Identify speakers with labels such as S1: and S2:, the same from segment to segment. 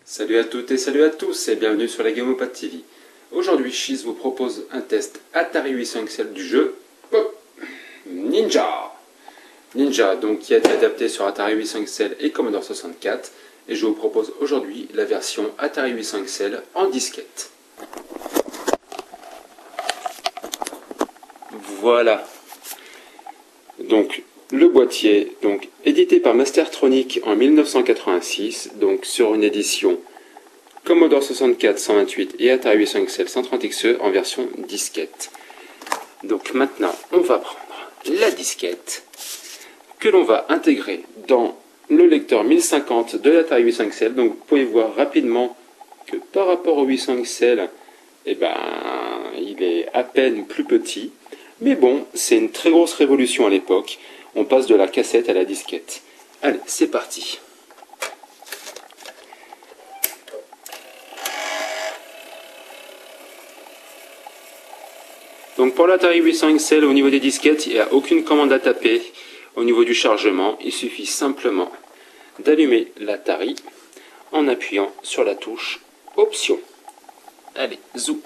S1: Salut à toutes et salut à tous et bienvenue sur la Gamopad TV. Aujourd'hui, Shiz vous propose un test Atari 800 XL du jeu Ninja. Ninja, donc qui a été adapté sur Atari 800 XL et Commodore 64. Et je vous propose aujourd'hui la version Atari 800 XL en disquette. Voilà. Donc le boîtier, donc édité par Mastertronic en 1986, donc sur une édition Commodore 64 128 et Atari 800 XL 130XE en version disquette. Donc maintenant, on va prendre la disquette que l'on va intégrer dans le lecteur 1050 de l'Atari 800 XL. Donc vous pouvez voir rapidement que par rapport au 800 XL, il est à peine plus petit. Mais bon, c'est une très grosse révolution à l'époque. On passe de la cassette à la disquette. Allez, c'est parti. Donc pour l'Atari 800 XL, au niveau des disquettes, il n'y a aucune commande à taper. Au niveau du chargement, il suffit simplement d'allumer l'Atari en appuyant sur la touche Option. Allez, zoom.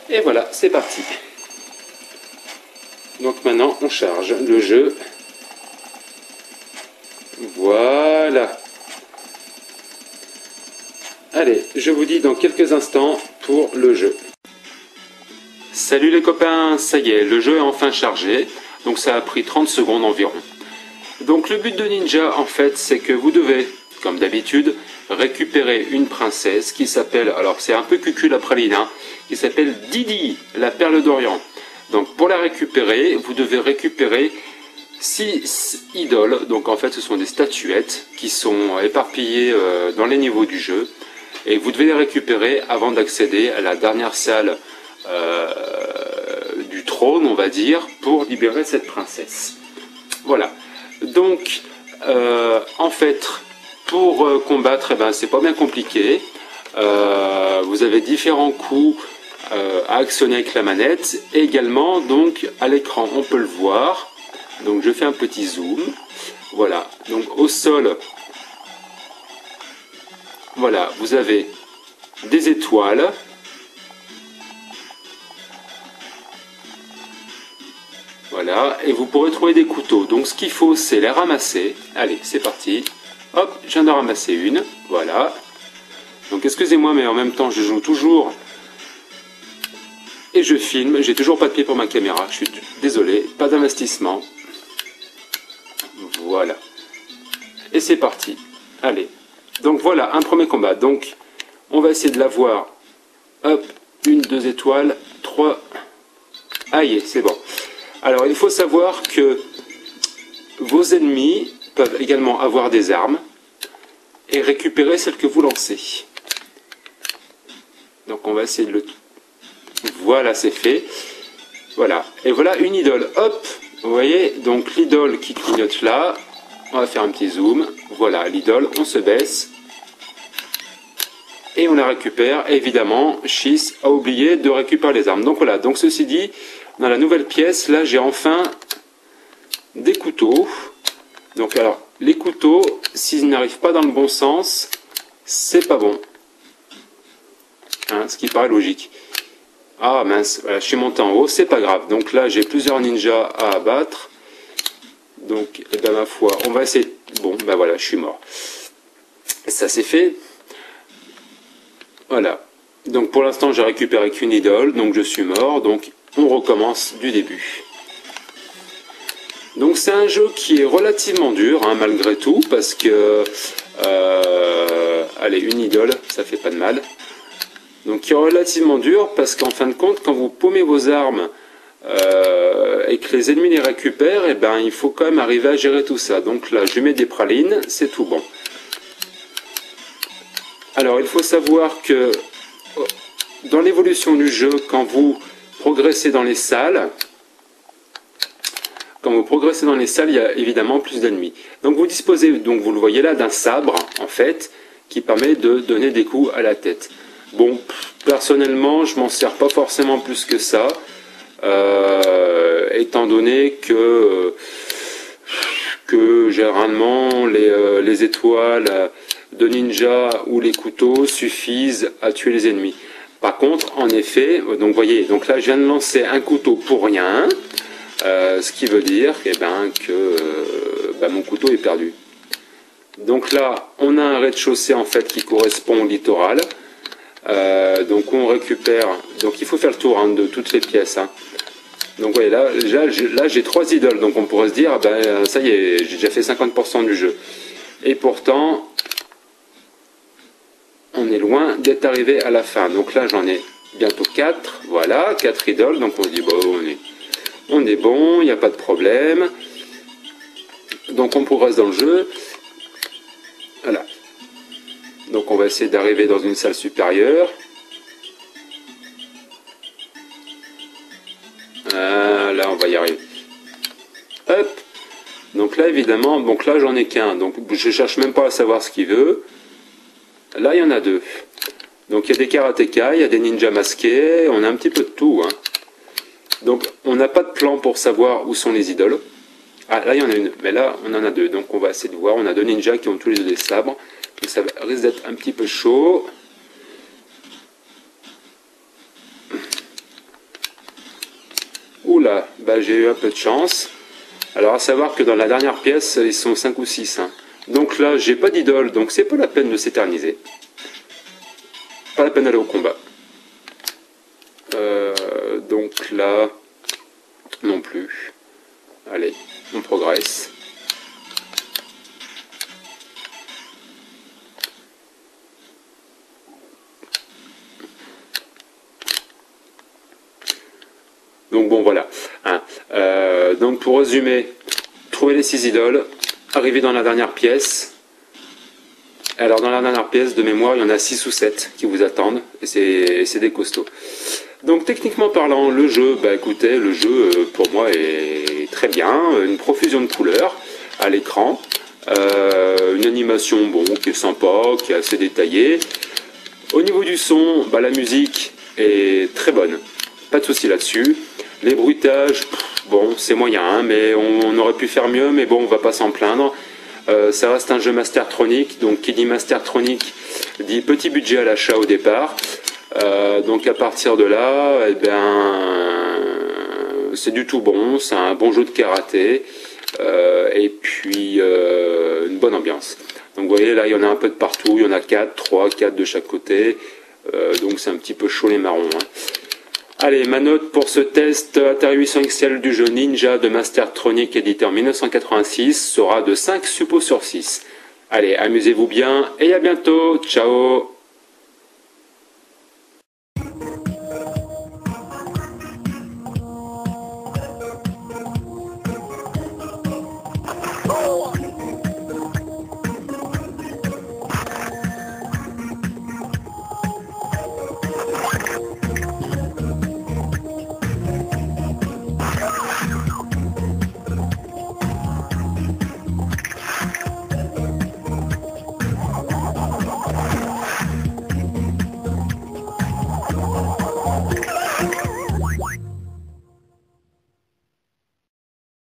S1: Et voilà, c'est parti. Donc maintenant, on charge le jeu. Voilà. Allez, je vous dis dans quelques instants pour le jeu. Salut les copains, ça y est, le jeu est enfin chargé. Donc ça a pris 30 secondes environ. Donc le but de Ninja, en fait, c'est que vous devez, comme d'habitude, récupérer une princesse qui s'appelle, alors c'est un peu cucul la praline, hein, qui s'appelle Didi, la perle d'Orient. Donc pour la récupérer, vous devez récupérer 6 idoles. Donc en fait ce sont des statuettes qui sont éparpillées dans les niveaux du jeu. Et vous devez les récupérer avant d'accéder à la dernière salle du trône, on va dire, pour libérer cette princesse. Voilà. Donc en fait, pour combattre, c'est pas bien compliqué. Vous avez différents coups à actionner avec la manette. Et également, donc, à l'écran, on peut le voir. Donc, je fais un petit zoom. Voilà. Donc, au sol, voilà, vous avez des étoiles. Voilà. Et vous pourrez trouver des couteaux. Donc, ce qu'il faut, c'est les ramasser. Allez, c'est parti. Hop, je viens de ramasser une. Voilà. Donc excusez-moi, mais en même temps, je joue toujours et je filme. J'ai toujours pas de pied pour ma caméra. Je suis désolé, pas d'investissement. Voilà. Et c'est parti. Allez. Donc voilà, un premier combat. Donc, on va essayer de l'avoir. Hop, 1, 2 étoiles, 3. Aïe, c'est bon. Alors, il faut savoir que vos ennemis peuvent également avoir des armes et récupérer celles que vous lancez. Donc on va essayer de le... Voilà, c'est fait. Voilà. Et voilà une idole. Hop, vous voyez, donc l'idole qui clignote là. On va faire un petit zoom. Voilà, l'idole, on se baisse. Et on la récupère. Et évidemment, Shiz a oublié de récupérer les armes. Donc voilà, donc ceci dit, dans la nouvelle pièce, là j'ai enfin des couteaux. Donc alors, les couteaux, s'ils n'arrivent pas dans le bon sens, c'est pas bon. Hein, ce qui paraît logique. Ah mince, voilà, je suis monté en haut, c'est pas grave. Donc là, j'ai plusieurs ninjas à abattre. Donc, ma foi, on va essayer... Bon, voilà, je suis mort. Ça c'est fait. Voilà. Donc pour l'instant, j'ai récupéré qu'une idole, donc je suis mort. Donc on recommence du début. Donc c'est un jeu qui est relativement dur, hein, malgré tout, parce que... allez, une idole, ça fait pas de mal. Donc qui est relativement dur, parce qu'en fin de compte, quand vous paumez vos armes et que les ennemis les récupèrent, il faut quand même arriver à gérer tout ça. Donc là, je mets des pralines, c'est tout bon. Alors, il faut savoir que dans l'évolution du jeu, quand vous progressez dans les salles, il y a évidemment plus d'ennemis. Donc vous disposez, donc vous le voyez là, d'un sabre, en fait, qui permet de donner des coups à la tête. Bon, personnellement, je m'en sers pas forcément plus que ça, étant donné que généralement les étoiles de ninja ou les couteaux suffisent à tuer les ennemis. Par contre, en effet, donc voyez, donc là je viens de lancer un couteau pour rien, ce qui veut dire que mon couteau est perdu. Donc là, on a un rez-de-chaussée en fait qui correspond au littoral. Donc on récupère, donc il faut faire le tour hein, de toutes les pièces. Hein. Donc voyez, là j'ai 3 idoles, donc on pourrait se dire, ben, ça y est, j'ai déjà fait 50% du jeu. Et pourtant, on est loin d'être arrivé à la fin. Donc là j'en ai bientôt 4, voilà, 4 idoles, donc on se dit, bon, on est bon, il n'y a pas de problème. Donc on progresse dans le jeu. Voilà. Donc on va essayer d'arriver dans une salle supérieure. Là on va y arriver. Hop. Donc là évidemment, donc là j'en ai qu'un. Donc je cherche même pas à savoir ce qu'il veut. Là il y en a 2. Donc il y a des karatékas, il y a des ninjas masqués, on a un petit peu de tout. Hein. Donc on n'a pas de plan pour savoir où sont les idoles. Ah là il y en a une, mais là on en a 2. Donc on va essayer de voir. On a 2 ninjas qui ont tous les 2 des sabres. Donc ça risque d'être un petit peu chaud. Oula, bah j'ai eu un peu de chance. Alors à savoir que dans la dernière pièce, ils sont 5 ou 6. Hein. Donc là, j'ai pas d'idole, donc c'est pas la peine de s'éterniser. Pas la peine d'aller au combat. Donc là, non plus. Allez, on progresse. Donc bon voilà. Hein. Donc pour résumer, trouver les 6 idoles, arriver dans la dernière pièce. Alors dans la dernière pièce de mémoire, il y en a 6 ou 7 qui vous attendent, et c'est des costauds. Donc techniquement parlant, le jeu, bah écoutez, le jeu pour moi est très bien, une profusion de couleurs à l'écran, une animation bon qui est sympa, qui est assez détaillée. Au niveau du son, bah, la musique est très bonne, pas de souci là-dessus. Les bruitages, bon, c'est moyen, hein, mais on aurait pu faire mieux, mais bon, on va pas s'en plaindre. Ça reste un jeu Mastertronic, donc qui dit Mastertronic dit petit budget à l'achat au départ. Donc à partir de là, eh bien, c'est du tout bon, c'est un bon jeu de karaté, et puis une bonne ambiance. Donc vous voyez, là il y en a un peu de partout, il y en a 4, 3, 4 de chaque côté, donc c'est un petit peu chaud les marrons. Hein. Allez, ma note pour ce test Atari 800 XL du jeu Ninja de Mastertronic édité en 1986 sera de 5 suppos sur 6. Allez, amusez-vous bien et à bientôt, ciao!